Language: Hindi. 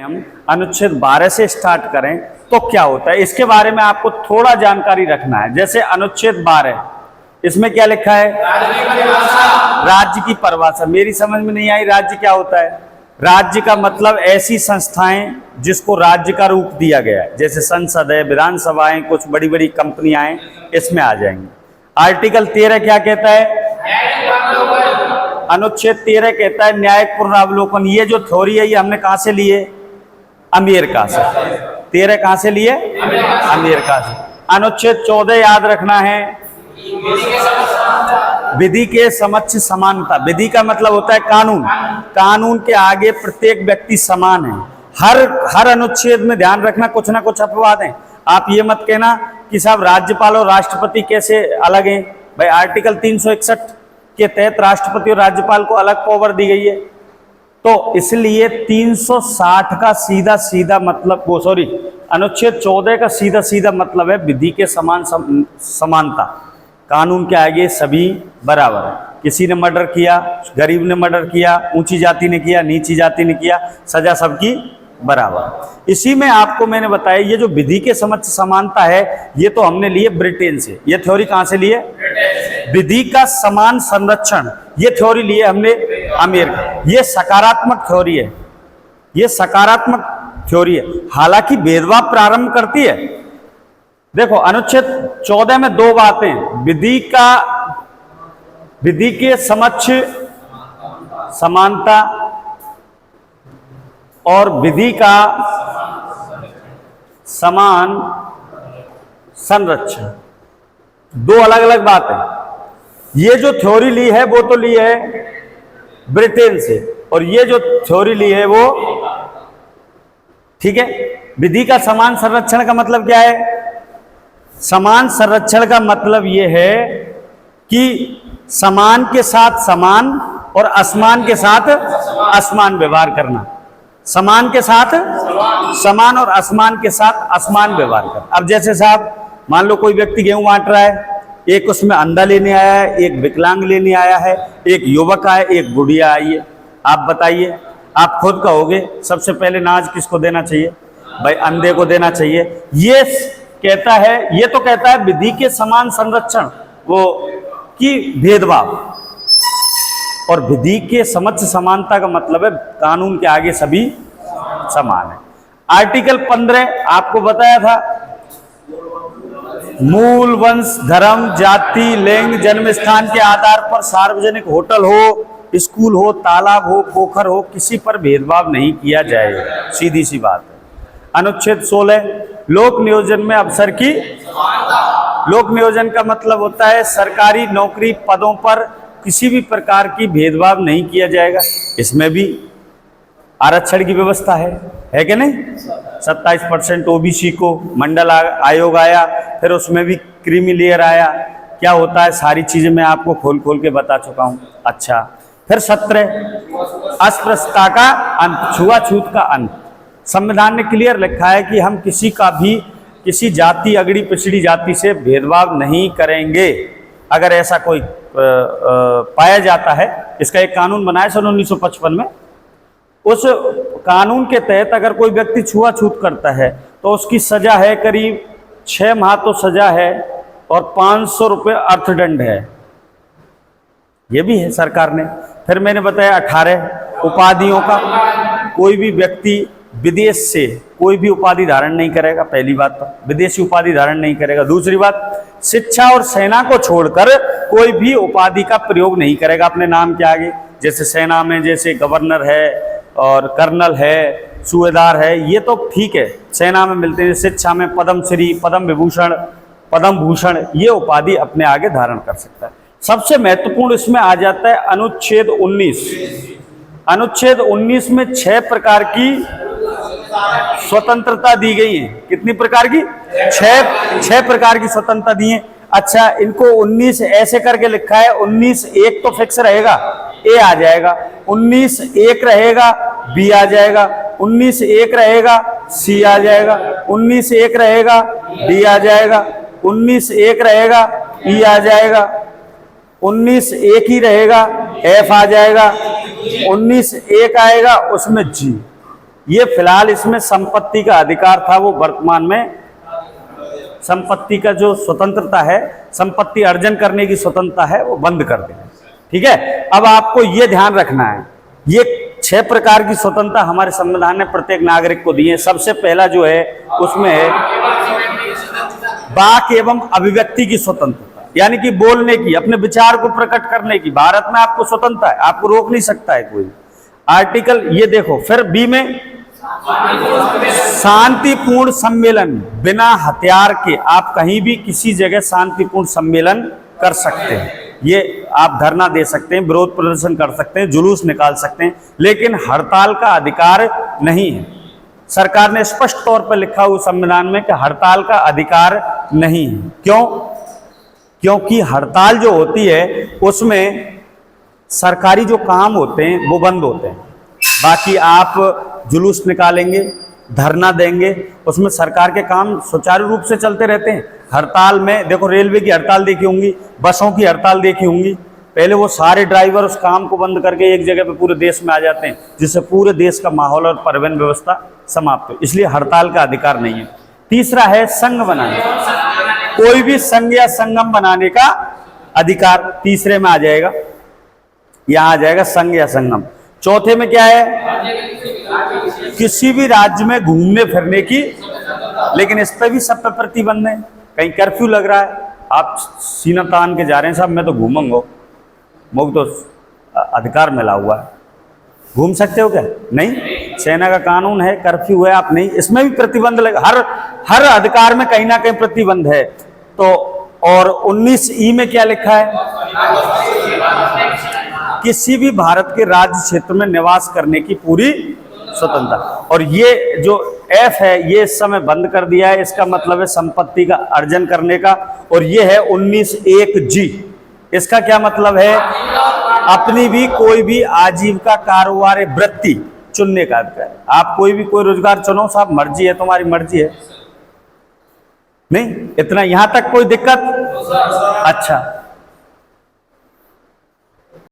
हम अनुच्छेद 12 से स्टार्ट करें तो क्या होता है, इसके बारे में आपको थोड़ा जानकारी रखना है। जैसे अनुच्छेद 12, इसमें क्या लिखा है? राज्य की परिभाषा। मेरी समझ में नहीं आई, राज्य क्या होता है? राज्य का मतलब ऐसी संस्थाएं जिसको राज्य का रूप दिया गया है, जैसे संसद है, विधानसभाएं, कुछ बड़ी बड़ी कंपनियां हैं, इसमें आ जाएंगे। आर्टिकल 13 क्या कहता है? अनुच्छेद 13 कहता है न्यायिक पुनरावलोकन। ये जो थ्योरी है ये हमने कहां से लिए? अमेरिका से। 13 कहां से लिए? अमेरिका से। अनुच्छेद 14 याद रखना है, विधि के समक्ष समानता। विधि का मतलब होता है कानून। कानून के आगे प्रत्येक व्यक्ति समान है। हर अनुच्छेद में ध्यान रखना, कुछ ना कुछ अपवाद हैं। आप ये मत कहना कि साहब राज्यपाल और राष्ट्रपति कैसे अलग हैं। भाई आर्टिकल 361 के तहत राष्ट्रपति और राज्यपाल को अलग पावर दी गई है, तो इसलिए 360 का सीधा सीधा मतलब अनुच्छेद 14 का सीधा सीधा मतलब है विधि के समान समानता। कानून के आगे सभी बराबर है। किसी ने मर्डर किया, गरीब ने मर्डर किया, ऊंची जाति ने किया, नीची जाति ने किया, सजा सबकी बराबर। इसी में आपको मैंने बताया ये जो विधि के समक्ष समानता है, ये तो हमने लिए ब्रिटेन से। ये थ्योरी कहां से लिए? विधि का समान संरक्षण, ये थ्योरी लिए हमने अमेरिका। ये सकारात्मक थ्योरी है, ये सकारात्मक थ्योरी है। हालांकि भेदभाव प्रारंभ करती है। देखो अनुच्छेद 14 में दो बातें, विधि के समक्ष समानता और विधि का समान संरक्षण, दो अलग अलग बात है। ये जो थ्योरी ली है वो तो ली है ब्रिटेन से, और ये जो थ्योरी ली है वो ठीक है। विधि का समान संरक्षण का मतलब क्या है? समान संरक्षण का मतलब ये है कि समान के साथ समान और असमान के साथ असमान व्यवहार करना। समान के साथ समान और असमान के साथ असमान व्यवहार करना। अब जैसे साहब मान लो कोई व्यक्ति गेहूं बांट रहा है, एक उसमें अंधा लेने आया है, एक विकलांग लेने आया है, एक युवक आया, एक बुढ़िया आई है। आप बताइए, आप खुद कहोगे सबसे पहले अनाज किसको देना चाहिए? भाई अंधे को देना चाहिए। ये कहता है, ये तो कहता है विधि के समान संरक्षण वो की भेदभाव, और विधि के समक्ष समानता का मतलब है कानून के आगे सभी समान है। आर्टिकल 15 आपको बताया था, मूल, वंश, धर्म, जाति, लिंग, जन्म स्थान के आधार पर सार्वजनिक होटल हो, स्कूल हो, तालाब हो, पोखर हो, किसी पर भेदभाव नहीं किया जाएगा। सीधी सी बात है। अनुच्छेद 16 लोक नियोजन में अवसर की। लोक नियोजन का मतलब होता है सरकारी नौकरी पदों पर किसी भी प्रकार की भेदभाव नहीं किया जाएगा। इसमें भी आरक्षण की व्यवस्था है कि नहीं? 27% ओबीसी को, मंडल आयोग आया, फिर उसमें भी क्रीमी लेयर आया। क्या होता है सारी चीजें मैं आपको खोल खोल के बता चुका हूं। अच्छा, फिर 17 अस्पृश्यता का अंत, छुआछूत का अंत। संविधान ने क्लियर लिखा है कि हम किसी का भी किसी जाति, अगड़ी पिछड़ी जाति से भेदभाव नहीं करेंगे। अगर ऐसा कोई पाया जाता है, इसका एक कानून बनाया सन 1955 में। उस कानून के तहत अगर कोई व्यक्ति छुआछूत करता है तो उसकी सजा है करीब 6 माह तो सजा है, और 500 रुपये अर्थदंड है। ये भी है सरकार ने। फिर मैंने बताया 18 उपाधियों का। कोई भी व्यक्ति विदेश से कोई भी उपाधि धारण नहीं करेगा, पहली बात तो विदेशी उपाधि धारण नहीं करेगा। दूसरी बात, शिक्षा और सेना को छोड़कर कोई भी उपाधि का प्रयोग नहीं करेगा अपने नाम के आगे। जैसे सेना में जैसे गवर्नर है और कर्नल है, सूबेदार है, ये तो ठीक है, सेना में मिलते हैं। शिक्षा में पद्मश्री, पद्म विभूषण, पद्म भूषण, ये उपाधि अपने आगे धारण कर सकता है। सबसे महत्वपूर्ण इसमें आ जाता है अनुच्छेद 19। अनुच्छेद 19 में 6 प्रकार की स्वतंत्रता दी गई है। कितनी प्रकार की? 6 प्रकार की स्वतंत्रता दी है। अच्छा, इनको 19 ऐसे करके लिखा है। 19(1) तो फिक्स रहेगा, ए आ जाएगा। 19(1) रहेगा, बी आ जाएगा। 19(1) रहेगा, सी आ जाएगा। 19(1) रहेगा, डी आ जाएगा। 19(1) रहेगा, ई आ जाएगा। 19(1) ही रहेगा, एफ आ जाएगा। 19(1) आएगा उसमें जी। ये फिलहाल इसमें संपत्ति का अधिकार था, वो वर्तमान में संपत्ति का जो स्वतंत्रता है, संपत्ति अर्जन करने की स्वतंत्रता है, वो बंद कर दें। ठीक है, अब आपको ये ध्यान रखना है, ये 6 प्रकार की स्वतंत्रता हमारे संविधान ने प्रत्येक नागरिक को दी है। सबसे पहला जो है उसमें है वाक एवं अभिव्यक्ति की स्वतंत्रता, यानी कि बोलने की, अपने विचार को प्रकट करने की। भारत में आपको स्वतंत्रता है, आपको रोक नहीं सकता है कोई। आर्टिकल ये देखो, फिर बी में शांतिपूर्ण सम्मेलन, बिना हथियार के आप कहीं भी किसी जगह शांतिपूर्ण सम्मेलन कर सकते हैं। ये आप धरना दे सकते हैं, विरोध प्रदर्शन कर सकते हैं, जुलूस निकाल सकते हैं, लेकिन हड़ताल का अधिकार नहीं है। सरकार ने स्पष्ट तौर पर लिखा हुआ संविधान में कि हड़ताल का अधिकार नहीं है। क्यों? क्योंकि हड़ताल जो होती है उसमें सरकारी जो काम होते हैं वो बंद होते हैं। बाकी आप जुलूस निकालेंगे, धरना देंगे, उसमें सरकार के काम सुचारू रूप से चलते रहते हैं। हड़ताल में देखो, रेलवे की हड़ताल देखी होंगी, बसों की हड़ताल देखी होंगी, पहले वो सारे ड्राइवर उस काम को बंद करके एक जगह पे पूरे देश में आ जाते हैं, जिससे पूरे देश का माहौल और परिवहन व्यवस्था समाप्त हो। इसलिए हड़ताल का अधिकार नहीं है। तीसरा है संघ बनाने, कोई भी संघ या संगम बनाने का अधिकार तीसरे में आ जाएगा, यहां आ जाएगा संघ या संगम। चौथे में क्या है? किसी भी राज्य में घूमने फिरने की, लेकिन इस पर भी सब पे प्रतिबंध है। कहीं कर्फ्यू लग रहा है, आप सीना तान के जा रहे हैं, साहब मैं तो घूमूंगा, मुझे तो अधिकार मिला हुआ है, घूम सकते हो क्या? नहीं, सेना का कानून है, कर्फ्यू है, आप नहीं, इसमें भी प्रतिबंध लगा। हर अधिकार में कहीं ना कहीं प्रतिबंध है। तो और 19E में क्या लिखा है? किसी भी भारत के राज्य क्षेत्र में निवास करने की पूरी स्वतंत्रता। और ये जो F है ये इस समय बंद कर दिया है, इसका मतलब है संपत्ति का अर्जन करने का। और ये है 19(1)G, इसका क्या मतलब है? अपनी भी कोई भी आजीविका कारोबार वृत्ति चुनने का अधिकार। आप कोई भी कोई रोजगार चुनो साहब, मर्जी है, तुम्हारी मर्जी है। नहीं, इतना यहां तक कोई दिक्कत? अच्छा,